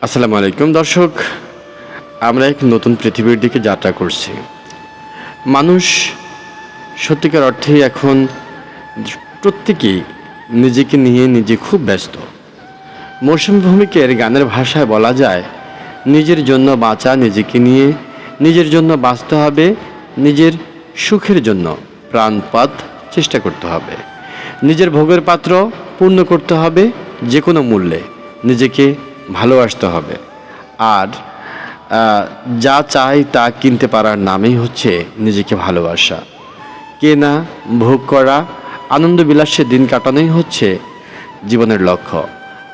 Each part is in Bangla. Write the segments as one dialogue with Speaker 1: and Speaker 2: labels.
Speaker 1: আসসালামু আলাইকুম দর্শক, আমরা এক নতুন পৃথিবীর দিকে যাত্রা করছি। মানুষ সত্যিকার অর্থে এখন প্রত্যেকেই নিজেকে নিয়ে নিজে খুব ব্যস্ত। মৌসুমী ভৌমিকের গানের ভাষায় বলা যায়, নিজের জন্য বাঁচা, নিজেকে নিয়ে নিজের জন্য বাঁচতে হবে, নিজের সুখের জন্য প্রাণপাত চেষ্টা করতে হবে, নিজের ভোগের পাত্র পূর্ণ করতে হবে, যে কোনো মূল্যে নিজেকে ভালোবাসতে হবে। আর যা চাই তা কিনতে পারার নামেই হচ্ছে নিজেকে ভালোবাসা। কেনা, ভোগ করা, আনন্দ বিলাসে দিন কাটানোই হচ্ছে জীবনের লক্ষ্য।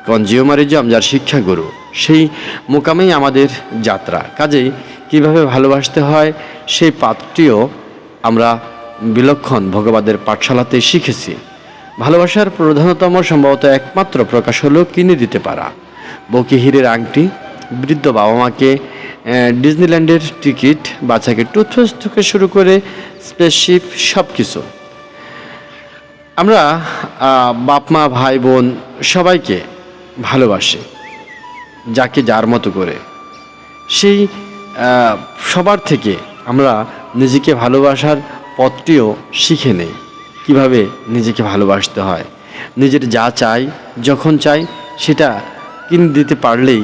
Speaker 1: কনজিউমারিজম যার শিক্ষাগুরু, সেই মোকামেই আমাদের যাত্রা। কাজেই কিভাবে ভালোবাসতে হয় সেই পাঠটিও আমরা বিলক্ষণ ভগবাদের পাঠশালাতে শিখেছি। ভালোবাসার প্রধানতম সম্ভবত একমাত্র প্রকাশ হলো কিনে দিতে পারা। বউকে হীরের আংটি, বৃদ্ধ বাবা মাকে ডিজনিল্যান্ডের টিকিট, বাচ্চাকে টুথপেস্ট থেকে শুরু করে স্পেসশিপ সব কিছু। আমরা বাপ মা, ভাই বোন সবাইকে ভালোবাসি, যাকে যার মতো করে। সেই সবার থেকে আমরা নিজেকে ভালোবাসার পথটিও শিখে নেই, কীভাবে নিজেকে ভালোবাসতে হয়। নিজের যা চাই, যখন চাই সেটা কিনে দিতে পারলেই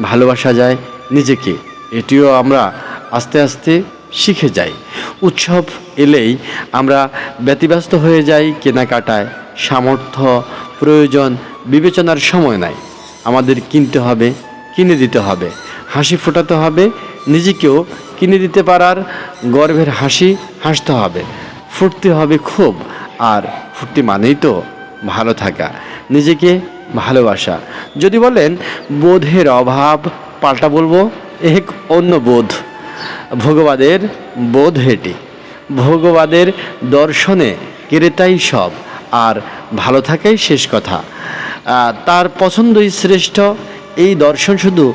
Speaker 1: ভালোবাসা যায় নিজেকে। এটিও আমরা আস্তে আস্তে শিখে যাই। উৎসব এলেই আমরা ব্যতিব্যস্ত হয়ে যাই কেনাকাটায়। সামর্থ্য, প্রয়োজন বিবেচনার সময় নাই। আমাদের কিনতে হবে, কিনে দিতে হবে, হাসি ফোটাতে হবে, নিজেকেও কিনে দিতে পারার গর্বের হাসি হাসতে হবে, ফুটতে হবে খুব। আর ফুর্তি মানেই তো ভালো থাকা, নিজেকে ভালোবাসা। যদি বলেন বোধের অভাব, পাল্টা বলবো এক অন্য বোধ। ভগবাদের বোধ হেঁটে, ভগবাদের দর্শনে ক্রেতাই সব, আর ভালো থাকাই শেষ কথা। তার পছন্দই শ্রেষ্ঠ। এই দর্শন শুধু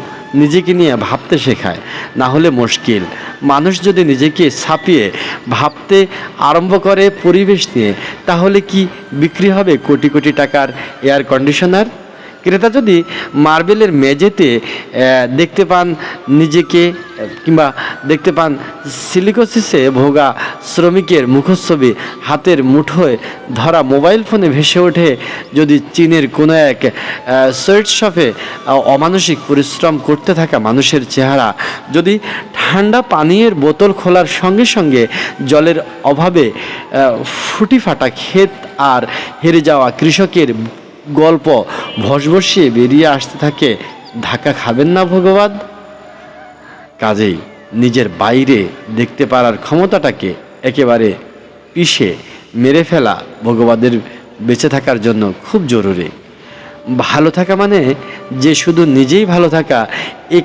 Speaker 1: নিজেকে নিয়ে ভাবতে শেখায়, না হলে মুশকিল। মানুষ যদি নিজেকে ছাপিয়ে ভাবতে আরম্ভ করে পরিবেশ নিয়ে, তাহলে কি বিক্রি হবে কোটি কোটি টাকার এয়ার কন্ডিশনার? ক্রেতা যদি মার্বেলের মেঝেতে দেখতে পান নিজেকে, কিংবা দেখতে পান সিলিকোসিসে ভোগা শ্রমিকের মুখচ্ছবি, হাতের মুঠোয় ধরা মোবাইল ফোনে ভেসে ওঠে যদি চীনের কোনো এক সুইট শপে অমানসিক পরিশ্রম করতে থাকা মানুষের চেহারা, যদি ঠান্ডা পানীয়ের বোতল খোলার সঙ্গে সঙ্গে জলের অভাবে ফুটি ফাটা ক্ষেত আর হেরে যাওয়া কৃষকের গল্প ভসভসিয়ে বেরিয়ে আসতে থাকে, ধাক্কা খাবেন না ভগবান? কাজেই নিজের বাইরে দেখতে পারার ক্ষমতাটাকে একেবারে পিষে মেরে ফেলা ভগবানের বেঁচে থাকার জন্য খুব জরুরি। ভালো থাকা মানে যে শুধু নিজেই ভালো থাকা, এই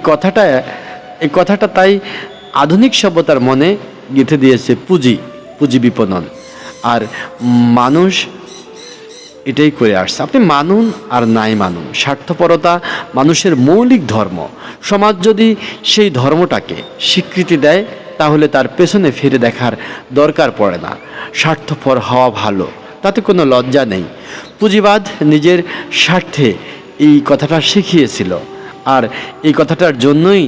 Speaker 1: কথাটা তাই আধুনিক সভ্যতার মনে গেঁথে দিয়েছে পুঁজি বিপণন। আর মানুষ এটাই করে আসছে। আপনি মানুন আর নাই মানুন, স্বার্থপরতা মানুষের মৌলিক ধর্ম। সমাজ যদি সেই ধর্মটাকে স্বীকৃতি দেয়, তাহলে তার পেছনে ফিরে দেখার দরকার পড়ে না। স্বার্থপর হওয়া ভালো, তাতে কোনো লজ্জা নেই। পুঁজিবাদ নিজের স্বার্থে এই কথাটা শিখিয়েছিল, আর এই কথাটার জন্যই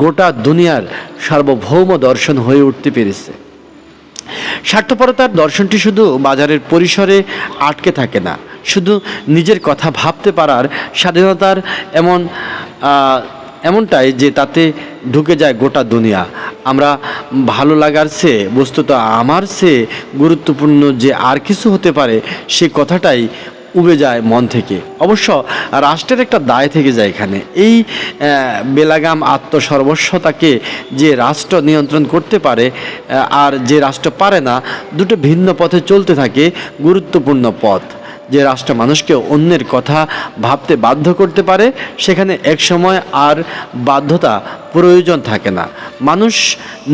Speaker 1: গোটা দুনিয়ার সার্বভৌম দর্শন হয়ে উঠতে পেরেছে। স্বার্থপরতার দর্শনটি শুধু বাজারের পরিসরে আটকে থাকে না, শুধু নিজের কথা ভাবতে পারার স্বাধীনতার এমনটাই যে তাতে ঢুকে যায় গোটা দুনিয়া। আমরা ভালো লাগার চেয়ে, বস্তুত আমার চেয়ে গুরুত্বপূর্ণ যে আর কিছু হতে পারে, সে কথাটাই উবে যায় মন থেকে। অবশ্য রাষ্ট্রের একটা দায় থেকে যায় এখানে। এই বেলাগাম আত্মসর্বস্বতাকে যে রাষ্ট্র নিয়ন্ত্রণ করতে পারে আর যে রাষ্ট্র পারে না, দুটো ভিন্ন পথে চলতে থাকে। গুরুত্বপূর্ণ পথ যে রাষ্ট্র মানুষকে অন্যের কথা ভাবতে বাধ্য করতে পারে, সেখানে এক সময় আর বাধ্যতা প্রয়োজন থাকে না। মানুষ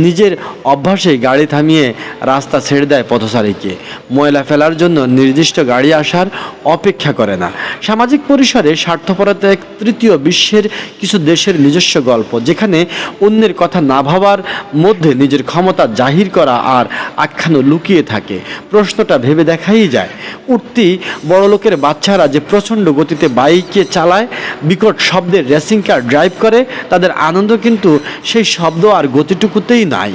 Speaker 1: নিজের অভ্যাসে গাড়ি থামিয়ে রাস্তা ছেড়ে দেয় পথচারীকে, ময়লা ফেলার জন্য নির্দিষ্ট গাড়ি আসার অপেক্ষা করে না। সামাজিক পরিসরে স্বার্থপরতা এক তৃতীয় বিশ্বের কিছু দেশের নিজস্ব গল্প, যেখানে অন্যের কথা না ভাবার মধ্যে নিজের ক্ষমতা জাহির করা আর আখ্যানও লুকিয়ে থাকে। প্রশ্নটা ভেবে দেখাই যায়, উঠতি বড়লোকের বাচ্চারা যে প্রচণ্ড গতিতে বাইকে চালায়, বিকট শব্দের রেসিং কার ড্রাইভ করে, তাদের আনন্দ কিন্তু সেই শব্দ আর গতিটুকুতেই নাই।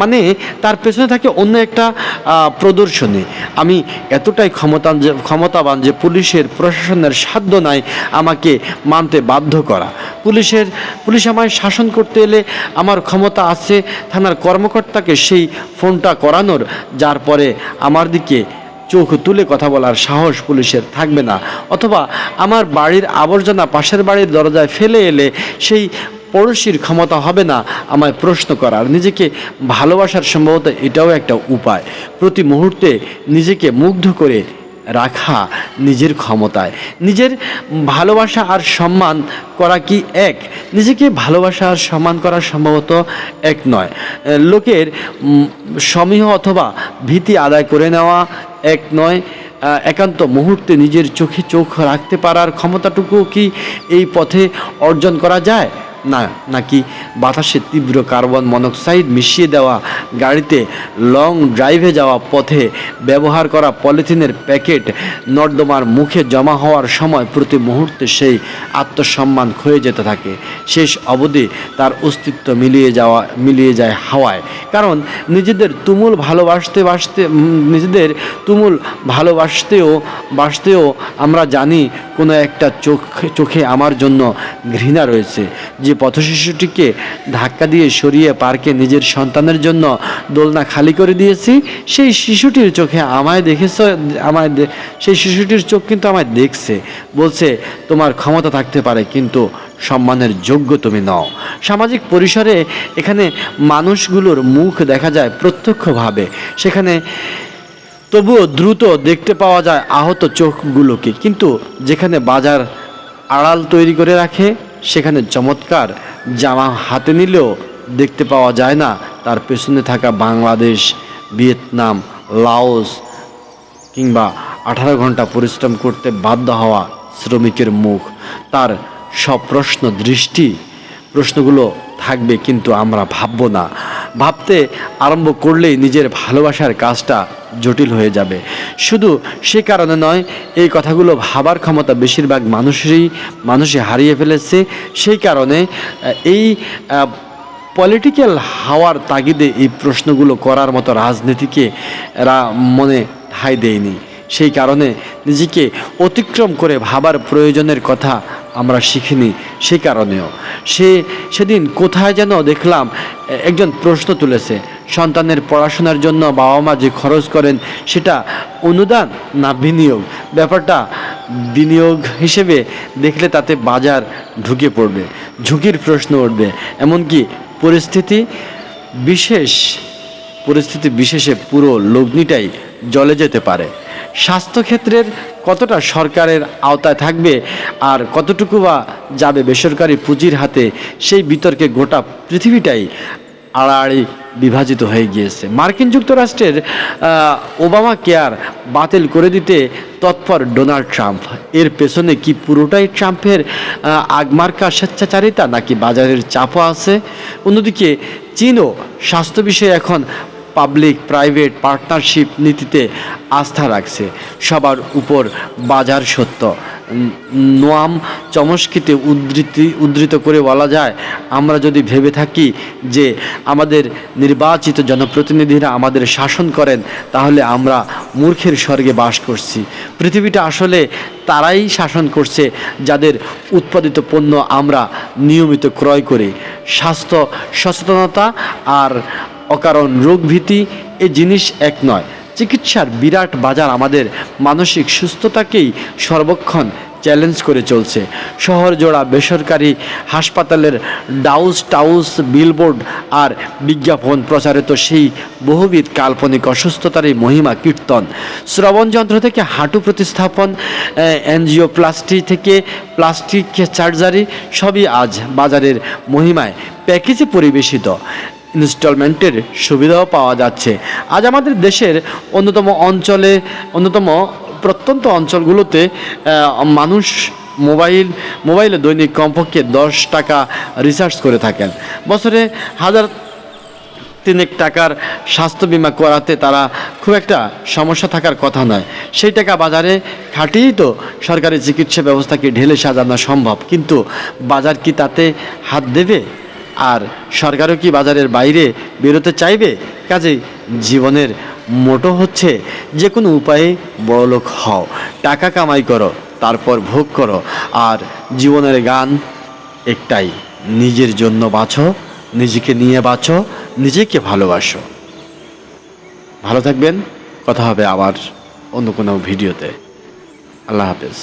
Speaker 1: মানে তার পেছনে থাকে অন্য একটা প্রদর্শনী। আমি এতটাই ক্ষমতাবান যে পুলিশের প্রশাসনের সাধ্য নাই আমাকে মানতে বাধ্য করা। পুলিশ আমায় শাসন করতে এলে আমার ক্ষমতা আছে থানার কর্মকর্তাকে সেই ফোনটা করানোর, যার পরে আমার দিকে চোখ তুলে কথা বলার সাহস পুলিশের থাকবে না। অথবা আমার বাড়ির আবর্জনা পাশের বাড়ির দরজায় ফেলে এলে সেই পড়োশির ক্ষমতা হবে না আমায় প্রশ্ন করার। নিজেকে ভালোবাসার সম্ভবত এটাও একটা উপায়, প্রতি মুহূর্তে নিজেকে মুগ্ধ করে রাখা নিজের ক্ষমতায়। নিজের ভালোবাসা আর সম্মান করা কি এক? নিজেকে ভালোবাসা আর সম্মান করা সম্ভবত এক নয়। লোকের সমীহ অথবা ভীতি আদায় করে নেওয়া এক নয়। একান্ত মুহূর্তে নিজের চোখে চোখ রাখতে পারার ক্ষমতাটুকু কি এই পথে অর্জন করা যায়? না, নাকি বাতাসে তীব্র কার্বন মনোক্সাইড মিশিয়ে দেওয়া গাড়িতে লং ড্রাইভে যাওয়া পথে ব্যবহার করা পলিথিনের প্যাকেট নর্দমার মুখে জমা হওয়ার সময় প্রতি মুহূর্তে সেই আত্মসম্মান ক্ষয়ে যেতে থাকে। শেষ অবধি তার অস্তিত্ব মিলিয়ে যায় হাওয়ায়। কারণ নিজেদের তুমুল ভালোবাসতেও আমরা জানি কোনো একটা চোখে আমার জন্য ঘৃণা রয়েছে। যে পথশিশুটিকে ধাক্কা দিয়ে সরিয়ে পার্কে নিজের সন্তানের জন্য দোলনা খালি করে দিয়েছি, সেই শিশুটির চোখে সেই শিশুটির চোখ কিন্তু আমায় দেখছে, বলছে তোমার ক্ষমতা থাকতে পারে কিন্তু সম্মানের যোগ্য তুমি নও। সামাজিক পরিসরে এখানে মানুষগুলোর মুখ দেখা যায় প্রত্যক্ষভাবে, সেখানে তবুও দ্রুত দেখতে পাওয়া যায় আহত চোখগুলোকে। কিন্তু যেখানে বাজার আড়াল তৈরি করে রাখে, সেখানে চমৎকার জামা হাতে নিলেও দেখতে পাওয়া যায় না তার পেছনে থাকা বাংলাদেশ, ভিয়েতনাম, লাওস কিংবা 18 ঘন্টা পরিশ্রম করতে বাধ্য হওয়া শ্রমিকের মুখ। তার সব প্রশ্নগুলো থাকবে, কিন্তু আমরা ভাববো না। ভাবতে আরম্ভ করলেই নিজের ভালোবাসার কাজটা জটিল হয়ে যাবে। শুধু সে কারণে নয়, এই কথাগুলো ভাবার ক্ষমতা বেশিরভাগ মানুষই হারিয়ে ফেলেছে। সেই কারণে এই পলিটিক্যাল হাওয়ার তাগিদে এই প্রশ্নগুলো করার মতো রাজনীতিকে এরা মনে ঠাঁই দেয়নি। সেই কারণে নিজেকে অতিক্রম করে ভাবার প্রয়োজনের কথা আমরা শিখিনি। সেই কারণেও সেদিন কোথায় যেন দেখলাম একজন প্রশ্ন তুলেছে, সন্তানের পড়াশোনার জন্য বাবা মা যে খরচ করেন সেটা অনুদান না বিনিয়োগ? ব্যাপারটা বিনিয়োগ হিসেবে দেখলে তাতে বাজার ঢুকে পড়বে, ঝুঁকির প্রশ্ন উঠবে, এমনকি পরিস্থিতি বিশেষে পুরো লগ্নিটাই জ্বলে যেতে পারে। স্বাস্থ্যক্ষেত্রের কতটা সরকারের আওতায় থাকবে আর কতটুকু বা যাবে বেসরকারি পুঁজির হাতে, সেই বিতর্কে গোটা পৃথিবীটাই আড়াআড়ি বিভাজিত হয়ে গিয়েছে। মার্কিন যুক্তরাষ্ট্রের ওবামা কেয়ার বাতিল করে দিতে তৎপর ডোনাল্ড ট্রাম্প। এর পেছনে কি পুরোটাই ট্রাম্পের আগমার্কা স্বেচ্ছাচারিতা, নাকি বাজারের চাপও আছে? অন্যদিকে চীনও স্বাস্থ্য বিষয়ে এখন পাবলিক প্রাইভেট পার্টনারশিপ নীতিতে আস্থা রাখছে। সবার উপর বাজার সত্য। নোয়াম চমস্কিতে উদ্ধৃত করে বলা যায়, আমরা যদি ভেবে থাকি যে আমাদের নির্বাচিত জনপ্রতিনিধিরা আমাদের শাসন করেন, তাহলে আমরা মূর্খের স্বর্গে বাস করছি। পৃথিবীটা আসলে তারাই শাসন করছে যাদের উৎপাদিত পণ্য আমরা নিয়মিত ক্রয় করি। স্বাস্থ্য সচেতনতা আর অকারণ রোগ ভীতি এ জিনিস এক নয়। চিকিৎসার বিরাট বাজার আমাদের মানসিক সুস্থতাকেই সর্বক্ষণ চ্যালেঞ্জ করে চলছে। শহর জোড়া বেসরকারি হাসপাতালের টাউস বিলবোর্ড আর বিজ্ঞাপন প্রচারিত সেই বহুবিধ কাল্পনিক অসুস্থতারই মহিমা কীর্তন। শ্রবণ যন্ত্র থেকে হাঁটু প্রতিস্থাপন, অ্যাঞ্জিওপ্লাস্টি থেকে প্লাস্টিক সার্জারি, সবই আজ বাজারের মহিমায় প্যাকেজে পরিবেশিত। ইনস্টলমেন্টের সুবিধাও পাওয়া যাচ্ছে। আজ আমাদের দেশের অন্যতম প্রত্যন্ত অঞ্চলগুলোতে মানুষ মোবাইলে দৈনিক কমপক্ষে 10 টাকা রিচার্জ করে থাকেন। বছরে 1,000 টাকার স্বাস্থ্য বিমা করাতে তারা খুব একটা সমস্যা থাকার কথা নয়। সেই টাকা বাজারে খাটিয়েই তো সরকারি চিকিৎসা ব্যবস্থাকে ঢেলে সাজানো সম্ভব, কিন্তু বাজার কি তাতে হাত দেবে? আর সরকারও কি বাজারের বাইরে বেরোতে চাইবে? কাজেই জীবনের মোটো হচ্ছে যে কোনো উপায়ে বড়লোক হও, টাকা কামাই করো, তারপর ভোগ করো। আর জীবনের গান একটাই, নিজের জন্য বাঁচো, নিজেকে নিয়ে বাঁচো, নিজেকে ভালোবাসো। ভালো থাকবেন, কথা হবে আবার অন্য কোনো ভিডিওতে। আল্লাহ হাফেজ।